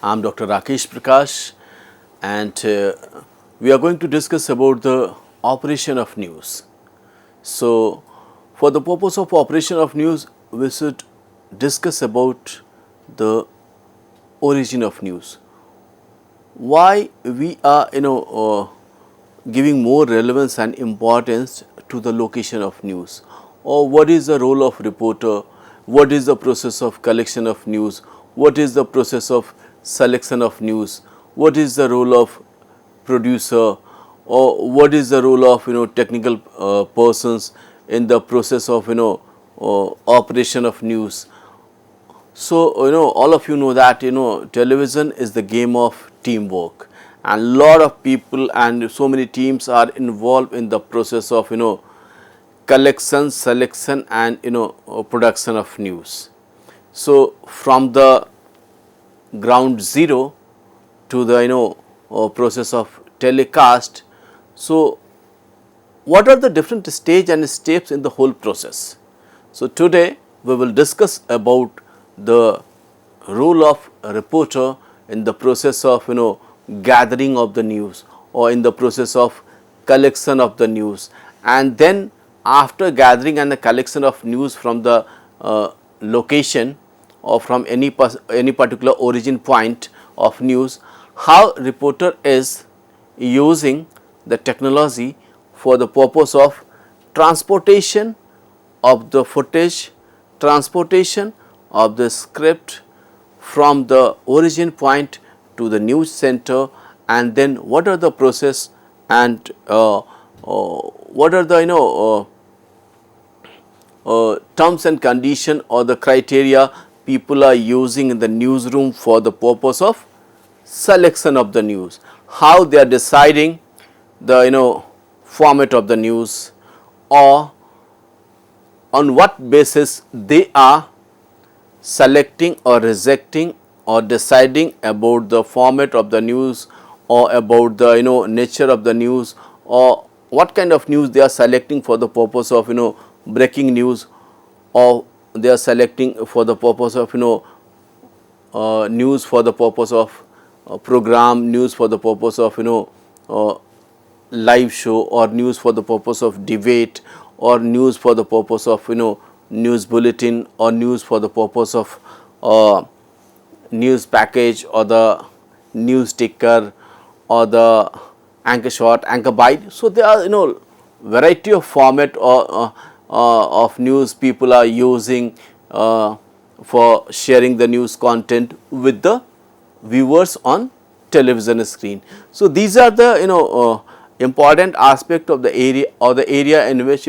I'm Dr. Rakesh Prakash, and we are going to discuss about the operation of news. So, for the purpose of operation of news, we should discuss about the origin of news. Why we are giving more relevance and importance to the location of news, or what is the role of reporter, what is the process of collection of news, what is the process of selection of news, what is the role of producer, or what is the role of technical persons in the process of operation of news. So, all of you know that television is the game of teamwork, and lot of people and so many teams are involved in the process of collection, selection and production of news. So, from the ground zero to the process of telecast. So, what are the different stage and steps in the whole process? So, today we will discuss about the role of a reporter in the process of gathering of the news, or in the process of collection of the news, and then after gathering and the collection of news from the location or from any particular origin point of news, how reporter is using the technology for the purpose of transportation of the footage, transportation of the script from the origin point to the news center, and then what are the process and what are the terms and condition or the criteria people are using in the newsroom for the purpose of selection of the news, how they are deciding the format of the news, or on what basis they are selecting or rejecting or deciding about the format of the news, or about the nature of the news, or what kind of news they are selecting for the purpose of breaking news, or they are selecting for the purpose of news for the purpose of program, news for the purpose of live show, or news for the purpose of debate, or news for the purpose of news bulletin, or news for the purpose of news package, or the news ticker, or the anchor shot, anchor bite. So, there are variety of format or of news people are using for sharing the news content with the viewers on television screen. So, these are the important aspect of the area, or the area in which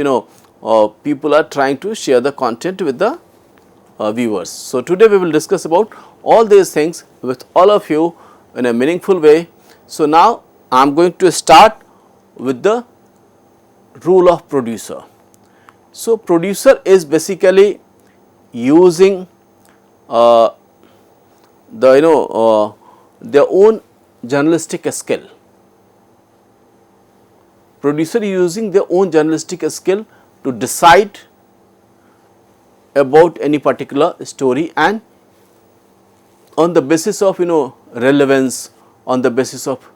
people are trying to share the content with the viewers. So, today we will discuss about all these things with all of you in a meaningful way. So, now I am going to start with the role of producer. So, producer is basically using their own journalistic skill. Producer using their own journalistic skill to decide about any particular story, and on the basis of relevance, on the basis of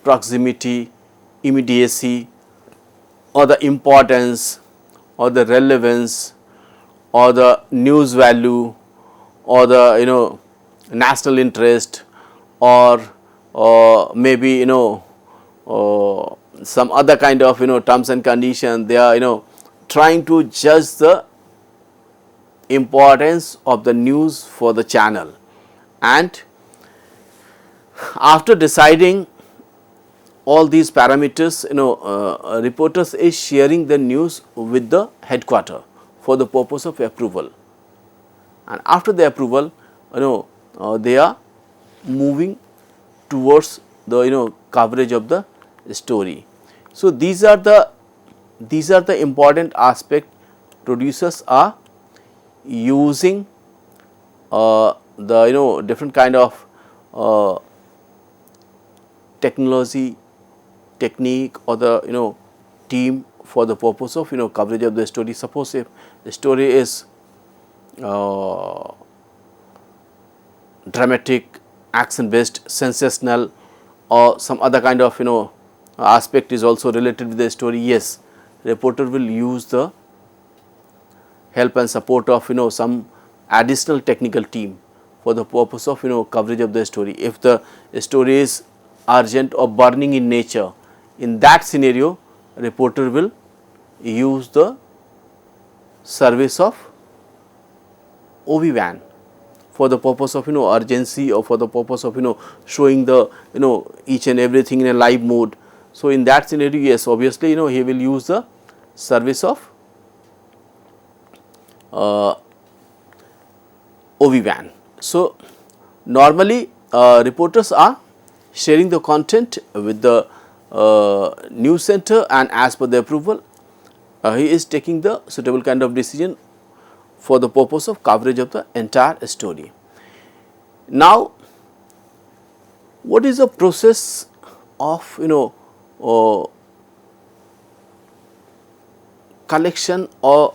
proximity, immediacy, or the importance, or the relevance, or the news value, or the national interest, or maybe some other kind of terms and condition. They are trying to judge the importance of the news for the channel, and after deciding all these parameters, reporters is sharing the news with the headquarter for the purpose of approval, and after the approval they are moving towards the coverage of the story. So, these are the important aspect producers are using the different kind of technology, technique, or the team for the purpose of coverage of the story. Suppose if the story is dramatic, action based, sensational, or some other kind of aspect is also related with the story, yes, reporter will use the help and support of some additional technical team for the purpose of coverage of the story. If the story is urgent or burning in nature, in that scenario reporter will use the service of OV van for the purpose of urgency, or for the purpose of showing the each and everything in a live mode. So, in that scenario, yes, obviously he will use the service of OV van. So, normally reporters are sharing the content with the news center, and as per the approval he is taking the suitable kind of decision for the purpose of coverage of the entire story. Now, what is the process of collection, or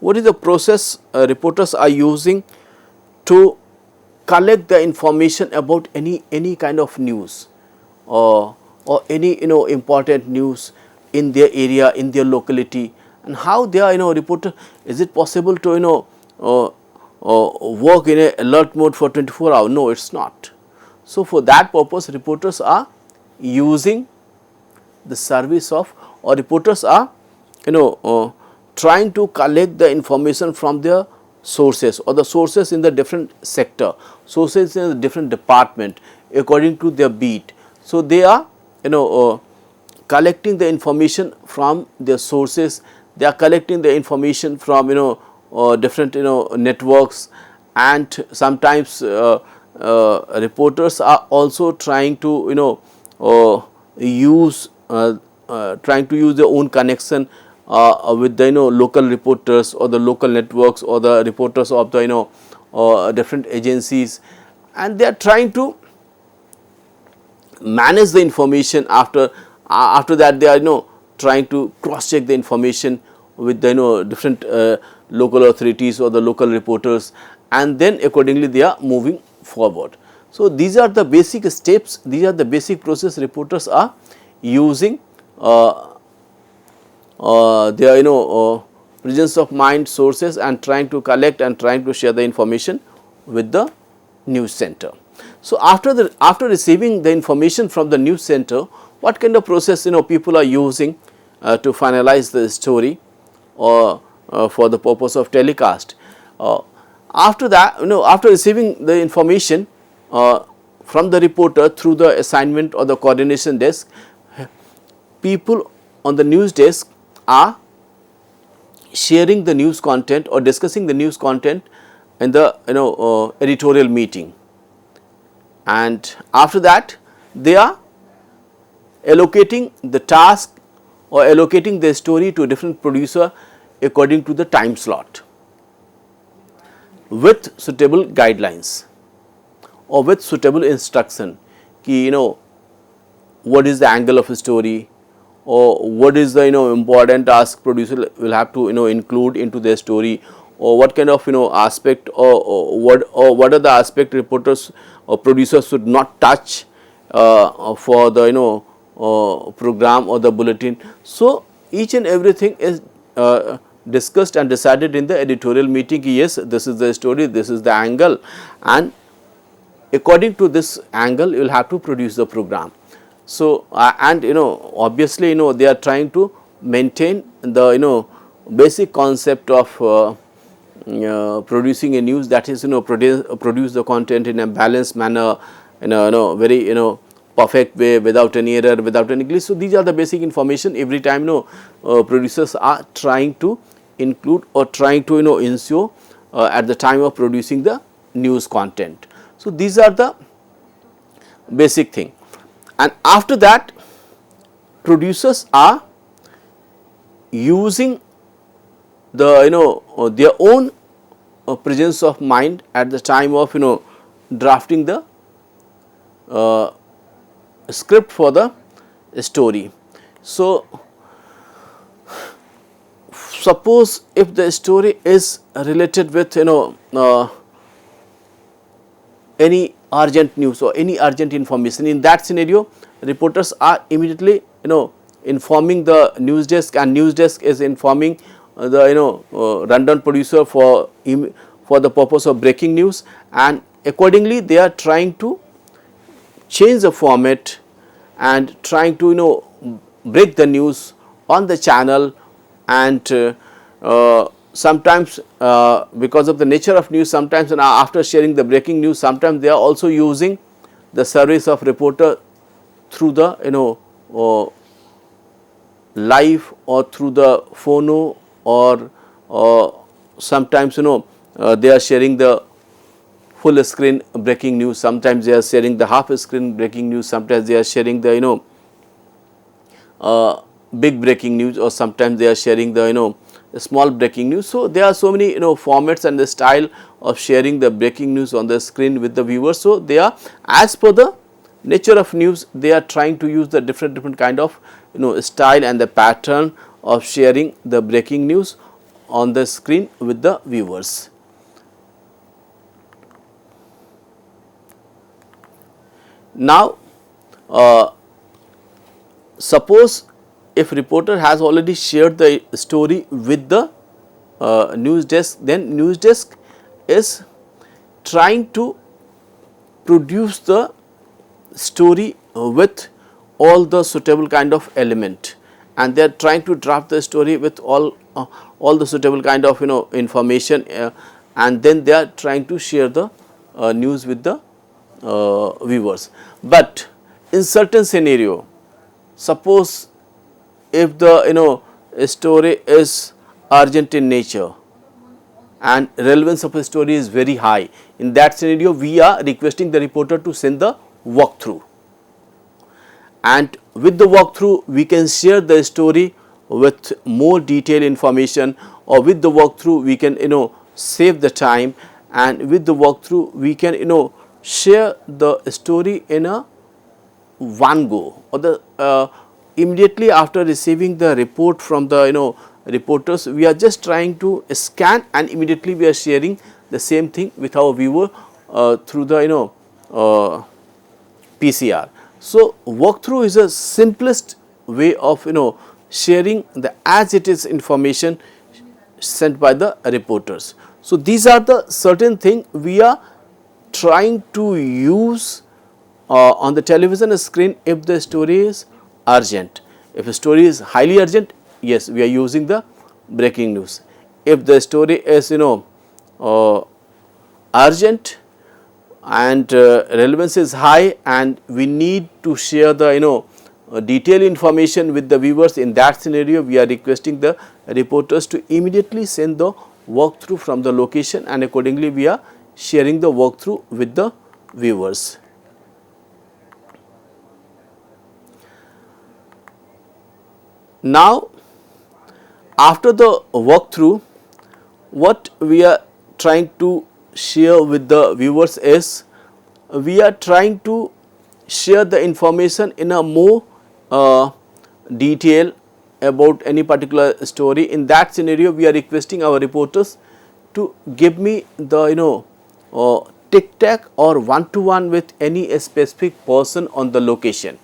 what is the process reporters are using to collect the information about any kind of news, or any important news in their area, in their locality, and how they are reporter. Is it possible to work in a alert mode for 24 hours? No, it is not. So, for that purpose reporters are using the service of, or reporters are trying to collect the information from their sources, or the sources in the different sector, sources in the different department according to their beat. So, they are collecting the information from their sources, they are collecting the information from different networks, and sometimes reporters are also trying to use their own connection with the local reporters, or the local networks, or the reporters of the different agencies, and they are trying to manage the information. After that they are trying to cross check the information with the different local authorities or the local reporters, and then accordingly they are moving forward. So, these are the basic steps, these are the basic process reporters are using their presence of mind, sources, and trying to collect and trying to share the information with the news center. So, after receiving the information from the news center, what kind of process people are using to finalize the story, or for the purpose of telecast. After that, after receiving the information from the reporter through the assignment or the coordination desk, people on the news desk are sharing the news content or discussing the news content in the editorial meeting, and after that they are allocating the task or allocating the story to a different producer according to the time slot with suitable guidelines or with suitable instruction ki what is the angle of a story, or what is the important task producer will have to include into their story, or what kind of aspect, or what are the aspect reporters or producers should not touch for the program or the bulletin. So, each and everything is discussed and decided in the editorial meeting. Yes, this is the story, this is the angle, and according to this angle you will have to produce the program. So, and obviously they are trying to maintain the basic concept of producing a news, that is produce the content in a balanced manner, in a very perfect way, without any error, without any glitch. So, these are the basic information every time producers are trying to include or trying to ensure at the time of producing the news content. So, these are the basic thing, and after that producers are using the their own presence of mind at the time of drafting the script for the story. So, suppose if the story is related with any urgent news or any urgent information. In that scenario, reporters are immediately informing the news desk, and news desk is informing the rundown producer for the purpose of breaking news, and accordingly they are trying to change the format and trying to break the news on the channel. And sometimes because of the nature of news, sometimes after sharing the breaking news, sometimes they are also using the service of reporter through the live or through the phono, or sometimes they are sharing the full screen breaking news, sometimes they are sharing the half screen breaking news, sometimes they are sharing the big breaking news, or sometimes they are sharing the small breaking news. So, there are so many formats and the style of sharing the breaking news on the screen with the viewers. So, they are, as per the nature of news, they are trying to use the different kind of style and the pattern of sharing the breaking news on the screen with the viewers. Now, suppose if reporter has already shared the story with the news desk, then news desk is trying to produce the story with all the suitable kind of element, and they are trying to draft the story with all the suitable kind of information, and then they are trying to share the news with the viewers. But in certain scenario, suppose if the story is urgent in nature and relevance of a story is very high, in that scenario we are requesting the reporter to send the walkthrough, and with the walkthrough we can share the story with more detailed information, or with the walkthrough we can save the time, and with the walkthrough we can share the story in a one go, or the immediately after receiving the report from the reporters, we are just trying to scan, and immediately we are sharing the same thing with our viewer through the PCR. So, walkthrough is a simplest way of sharing the as it is information sent by the reporters. So, these are the certain thing we are trying to use on the television screen if the story is urgent. If the story is highly urgent, yes, we are using the breaking news. If the story is urgent and relevance is high, and we need to share the detailed information with the viewers, in that scenario we are requesting the reporters to immediately send the walkthrough from the location, and accordingly we are sharing the walkthrough with the viewers. Now, after the walkthrough, what we are trying to share with the viewers is, we are trying to share the information in a more detail about any particular story. In that scenario, we are requesting our reporters to give me the tic tac or one-to-one with any specific person on the location.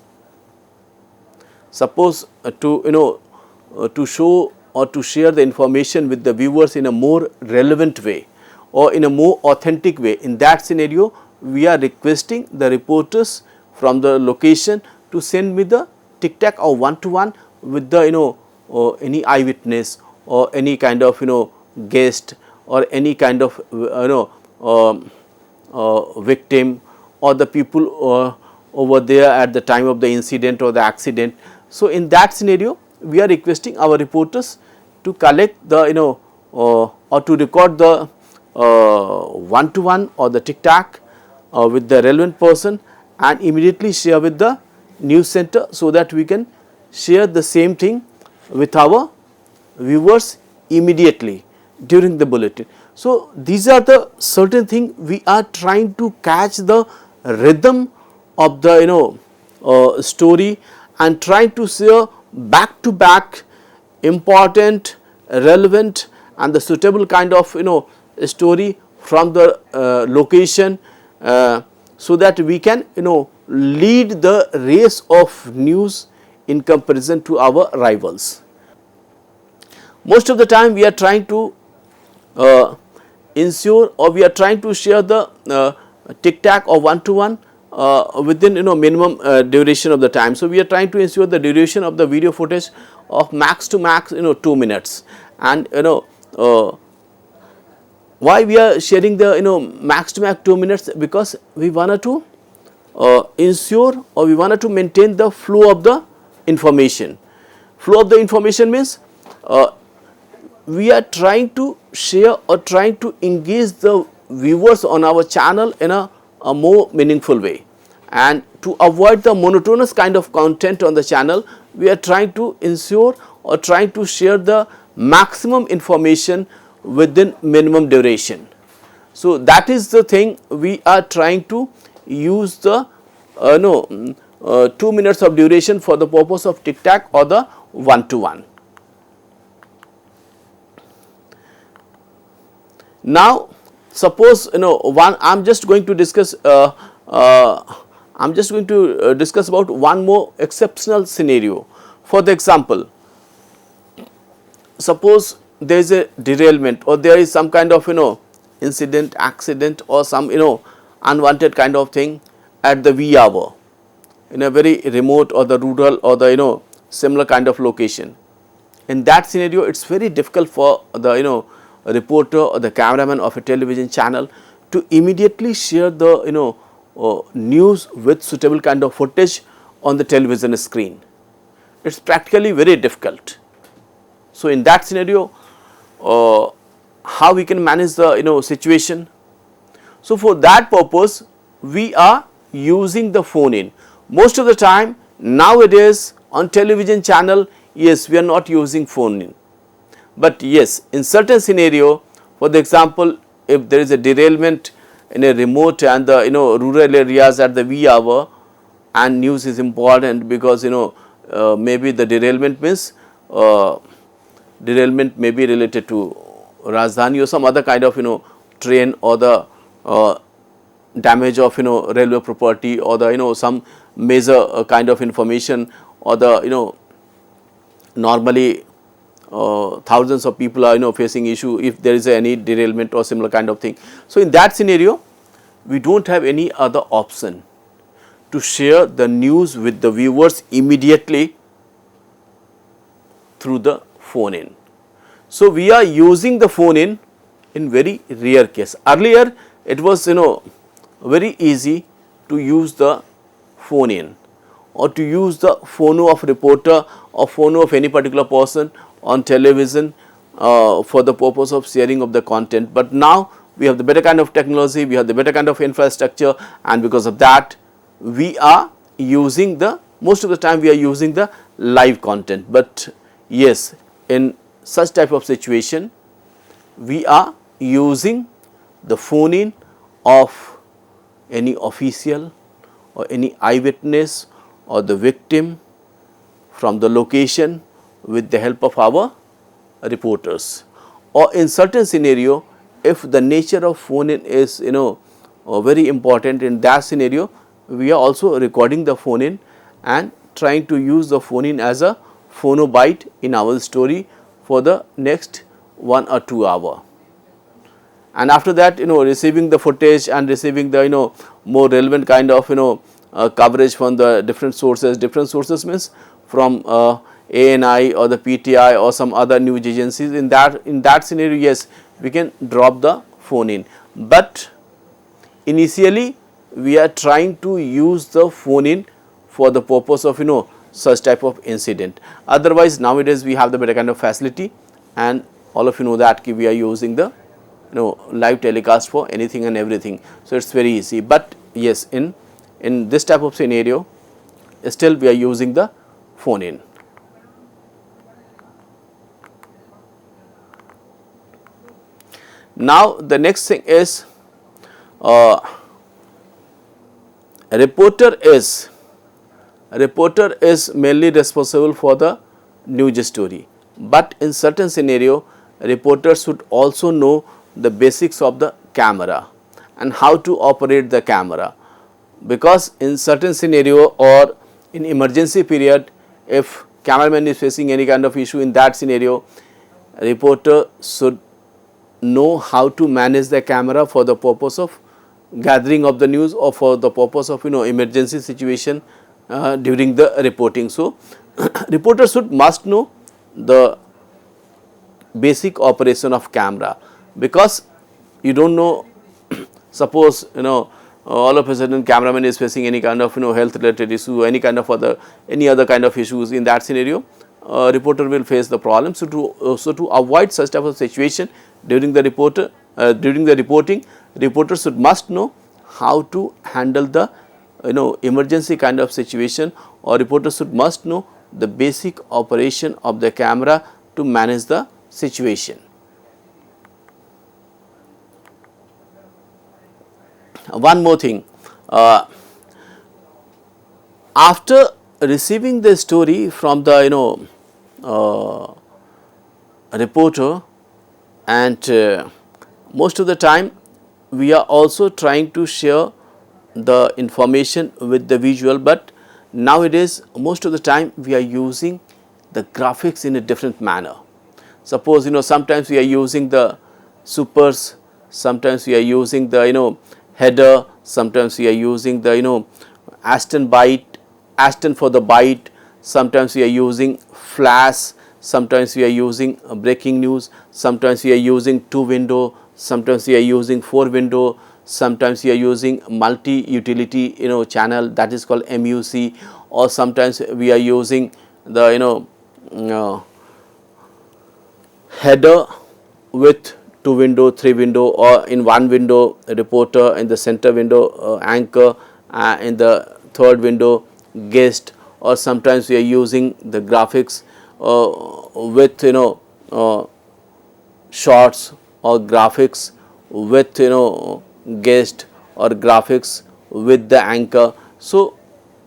Suppose to show or to share the information with the viewers in a more relevant way or in a more authentic way, in that scenario we are requesting the reporters from the location to send me the tic tac or one-to-one with the any eyewitness or any kind of guest or any kind of victim or the people over there at the time of the incident or the accident. So, in that scenario we are requesting our reporters to collect the or to record the one-to-one or the tic tac with the relevant person and immediately share with the news center, so that we can share the same thing with our viewers immediately during the bulletin. So, these are the certain thing we are trying to catch the rhythm of the story and trying to share back to back important, relevant and the suitable kind of story from the location, so that we can lead the race of news in comparison to our rivals. Most of the time we are trying to ensure, or we are trying to share the tic tac or one to one within minimum duration of the time. So, we are trying to ensure the duration of the video footage of max to max 2 minutes, and why we are sharing the max to max 2 minutes, because we wanted to ensure, or we wanted to maintain the flow of the information. Flow of the information means we are trying to share or trying to engage the viewers on our channel in a more meaningful way, and to avoid the monotonous kind of content on the channel, we are trying to ensure or trying to share the maximum information within minimum duration. So, that is the thing we are trying to use the 2 minutes of duration for the purpose of tic tac or the one to one. Now, suppose I am just going to discuss about one more exceptional scenario. For the example, suppose there is a derailment, or there is some kind of incident, accident, or some unwanted kind of thing at the wee hour in a very remote or the rural or the similar kind of location. In that scenario, it is very difficult for the reporter or the cameraman of a television channel to immediately share the news with suitable kind of footage on the television screen. It is practically very difficult. So, in that scenario, how we can manage the situation? So, for that purpose, we are using the phone in. Most of the time nowadays on television channel, yes, we are not using phone in. But yes, in certain scenario, for the example, if there is a derailment in a remote and the rural areas at the wee hour, and news is important, because maybe the derailment means derailment may be related to Rajdhani or some other kind of train, or the damage of railway property, or the some major kind of information, or the normally thousands of people are facing issue if there is any derailment or similar kind of thing. So, in that scenario, we do not have any other option to share the news with the viewers immediately through the phone in. So, we are using the phone in very rare case. Earlier it was very easy to use the phone in, or to use the phono of reporter or phono of any particular person on television for the purpose of sharing of the content. But now we have the better kind of technology, we have the better kind of infrastructure, and because of that we are using the, most of the time we are using the live content. But yes, in such type of situation we are using the phone in of any official or any eyewitness or the victim from the location with the help of our reporters. Or in certain scenario, if the nature of phone in is very important, in that scenario we are also recording the phone in and trying to use the phone in as a phono bite in our story for the next 1 or 2 hours. And after that receiving the footage and receiving the more relevant kind of coverage from the different sources. Different sources means from ANI or the PTI or some other news agencies. In that scenario, yes, we can drop the phone in. But initially we are trying to use the phone in for the purpose of such type of incident. Otherwise, nowadays we have the better kind of facility, and all of you know that we are using the live telecast for anything and everything. So, it is very easy. But yes, in this type of scenario, still we are using the phone in. Now, the next thing is a reporter is mainly responsible for the news story, but in certain scenario reporters should also know the basics of the camera and how to operate the camera, because in certain scenario or in emergency period, if cameraman is facing any kind of issue in that scenario, reporter should know how to manage the camera for the purpose of gathering of the news or for the purpose of emergency situation during the reporting. So, reporter should must know the basic operation of camera, because you do not know, suppose all of a sudden cameraman is facing any kind of health related issue, any kind of any other kind of issues. In that scenario, reporter will face the problem. So to avoid such type of situation during the reporting, reporter should must know how to handle the emergency kind of situation, or reporter should must know the basic operation of the camera to manage the situation. One more thing, after receiving the story from the reporter, and most of the time we are also trying to share the information with the visual, but nowadays most of the time we are using the graphics in a different manner. Suppose sometimes we are using the supers, sometimes we are using the header, sometimes we are using the Aston for the byte, sometimes we are using flash, sometimes we are using breaking news, sometimes we are using 2 window, sometimes we are using 4 window, sometimes we are using multi utility channel, that is called MUC, or sometimes we are using the header with 2 window, 3 window, or in 1 window reporter, in the center window anchor, in the third window guest, or sometimes we are using the graphics with shots, or graphics with guest, or graphics with the anchor. So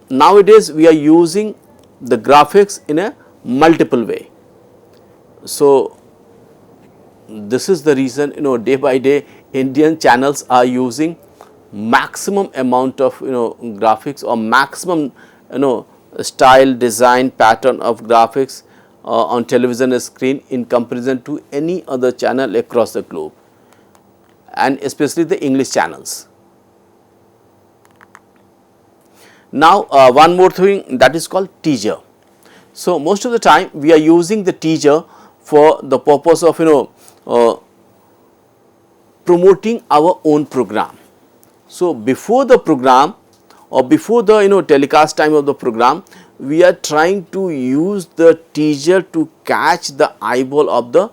nowadays we are using the graphics in a multiple way. So this is the reason day by day Indian channels are using maximum amount of graphics, or maximum style, design, pattern of graphics on television screen in comparison to any other channel across the globe, and especially the English channels. Now one more thing, that is called teaser. So most of the time we are using the teaser for the purpose of promoting our own program. So before the program, or before the telecast time of the program, we are trying to use the teaser to catch the eyeball of the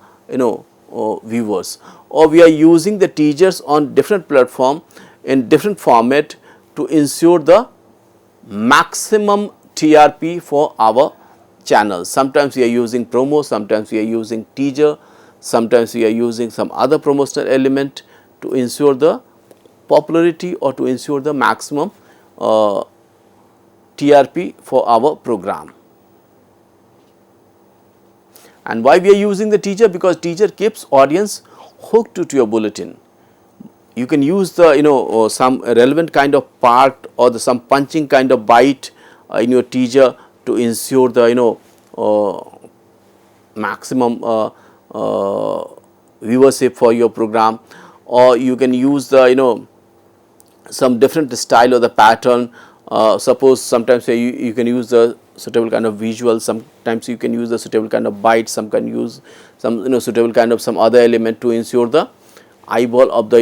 viewers, or we are using the teasers on different platform in different format to ensure the maximum TRP for our channel. Sometimes we are using promo, sometimes we are using teaser, sometimes we are using some other promotional element to ensure the popularity or to ensure the maximum TRP for our program. And why we are using the teaser? Because teaser keeps audience hooked to your bulletin. You can use the some relevant kind of part, or the some punching kind of bite in your teaser to ensure the maximum viewership for your program. Or you can use the some different style or the pattern. Suppose sometimes you can use the suitable kind of visual, sometimes you can use the suitable kind of bite, some can use some suitable kind of some other element to ensure the eyeball of the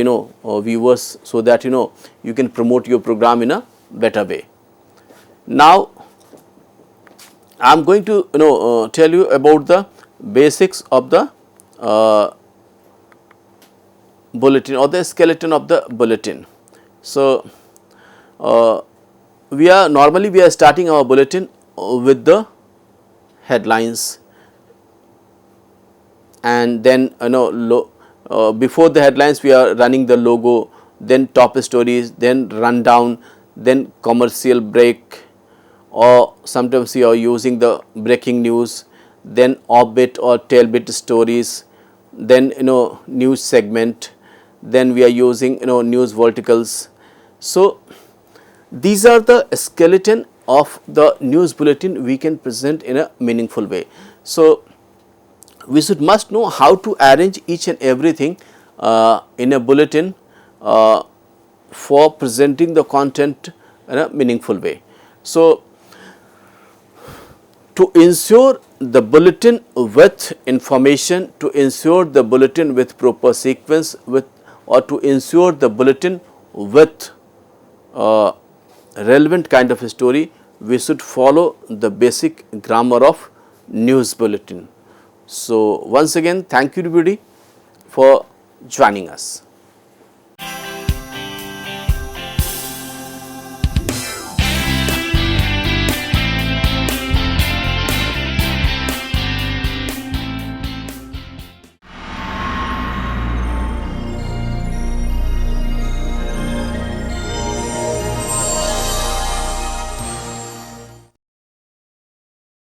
viewers, so that you can promote your program in a better way. Now I am going to tell you about the basics of the bulletin, or the skeleton of the bulletin. So we are starting our bulletin with the headlines, and then before the headlines we are running the logo, then top stories, then rundown, then commercial break, or sometimes we are using the breaking news, then off-bit or tail-bit stories, then news segment, then we are using news verticals. So These are the skeleton of the news bulletin we can present in a meaningful way. So, we should must know how to arrange each and everything in a bulletin for presenting the content in a meaningful way. So, to ensure the bulletin with information, to ensure the bulletin with proper sequence, with or to ensure the bulletin with relevant kind of a story, we should follow the basic grammar of news bulletin. So, once again thank you everybody for joining us.